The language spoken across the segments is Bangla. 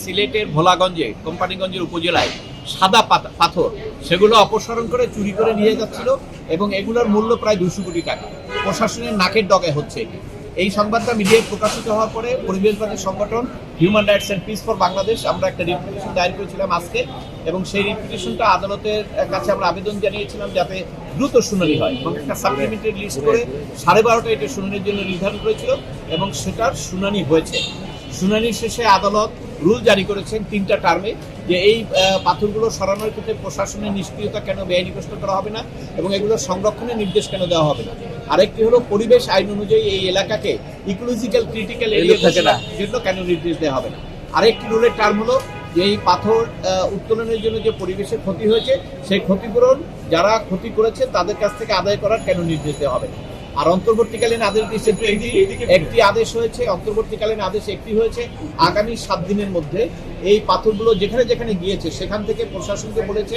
সিলেটের ভোলাগঞ্জে কোম্পানিগঞ্জের উপজেলায় সাদা পাথর সেগুলো অপসারণ করে চুরি করে নিয়ে যাচ্ছিল এবং এগুলোর মূল্য প্রায় 200 কোটি টাকা। প্রশাসনের নাকের ডগায় হচ্ছে এটি। এই সংবাদটা মিডিয়ায় প্রকাশিত হওয়ার পরে পরিবেশবাদী সংগঠন human rights and piece for Bangladesh আমরা একটা রিপিটিশন দায়ের করেছিলাম আজকে, এবং সেই রিপিটিশনটা আদালতের কাছে আমরা আবেদন জানিয়েছিলাম যাতে দ্রুত শুনানি হয়, এবং একটা সাপ্লিমেন্টারি লিস্ট করে 12:30 এটা শুনানির জন্য নির্ধারণ করেছিল এবং সেটার শুনানি হয়েছে। শুনানির শেষে আদালত রুল জারি করেছেন 3টা টার্মে যে এই পাথরগুলো সরানোর ক্ষেত্রে প্রশাসনের নিষ্ক্রিয়তা কেন ব্যয়নিবিষ্ট করা হবে না এবং এগুলো সংরক্ষণের নির্দেশ কেন দেওয়া হবে না। আরেকটি হলো পরিবেশ আইন অনুযায়ী এই এলাকাকে ইকোলজিক্যাল ক্রিটিক্যাল এরিয়া ঘোষণার জন্য কেন নির্দেশ দেওয়া হবে না। আরেকটি রুলের টার্ম হলো যে এই পাথর উত্তোলনের জন্য যে পরিবেশের ক্ষতি হয়েছে সেই ক্ষতিপূরণ যারা ক্ষতি করেছে তাদের কাছ থেকে আদায় করার কেন নির্দেশ দেওয়া হবে না। আর অন্তর্বর্তীকালীন আদেশ দিয়েছে একটি আদেশ হয়েছে, অন্তর্বর্তীকালীন আদেশ একটি হয়েছে, আগামী 7 দিনের মধ্যে এই পাথরগুলো যেখানে যেখানে গিয়েছে সেখান থেকে প্রশাসনকে বলেছে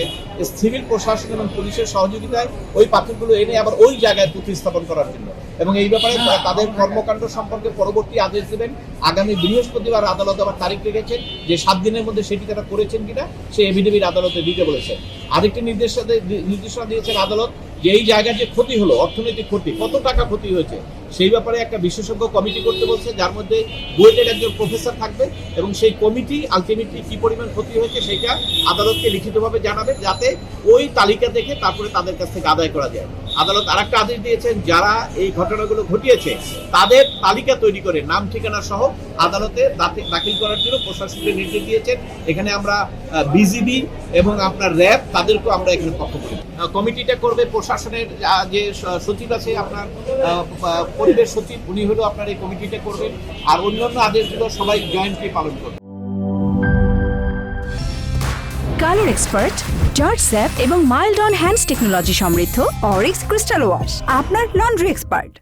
সিভিল প্রশাসন এবং পুলিশের সহযোগিতায় ওই পাথরগুলো এনে আবার ওই জায়গায় প্রতিস্থাপন করার জন্য, এবং এই ব্যাপারে তাদের কর্মকাণ্ড সম্পর্কে পরবর্তী আদেশ দেবেন। আগামী বৃহস্পতিবার আদালত আবার তারিখ রেখেছেন যে 7 দিনের মধ্যে সেটি তারা করেছেন কিনা সে এফিডেভিট আদালতে দিতে বলেছেন। আরেকটি নির্দেশনা দিয়েছেন আদালত যে এই জায়গার যে ক্ষতি হলো, অর্থনৈতিক ক্ষতি, কত টাকা ক্ষতি হয়েছে সেই ব্যাপারে একটা বিশেষজ্ঞ কমিটি করতে বলছে, যার মধ্যে বুয়েটের একজন প্রফেসর থাকবে, এবং সেই কমিটি আলটিমেটলি কি পরিমাণ ক্ষতি হয়েছে সেটা আদালতকে লিখিতভাবে জানাবে যাতে ওই তালিকা দেখে তারপরে তাদের কাছ থেকে আদায় করা যায়। আদালত আরেকটা আদেশ দিয়েছেন যারা এই ঘটনাগুলো ঘটিয়েছে তাদের তালিকা তৈরি করে নাম ঠিকানা সহ আদালতে দাখিল করার জন্য প্রশাসনকে নির্দেশ দিয়েছেন। এখানে আমরা বিজিবি এবং আপনার র্যাব তাদেরকেও আমরা এখানে পক্ষ করি। কমিটিটা করবে প্রশাসনের যে সচিব আছে আপনার পরিবেশ সচিব, উনি হলো আপনার এই কমিটিটা করবেন, আর অন্যান্য আদেশগুলো সবাই জয়েন্টলি পালন করবে। কালার এক্সপার্ট, জর্জ স্যাপ এবং মাইল্ড অন হ্যান্ডস টেকনোলজি সমৃদ্ধ অরিক্স ক্রিস্টাল ওয়াশ আপনার লন্ড্রি এক্সপার্ট।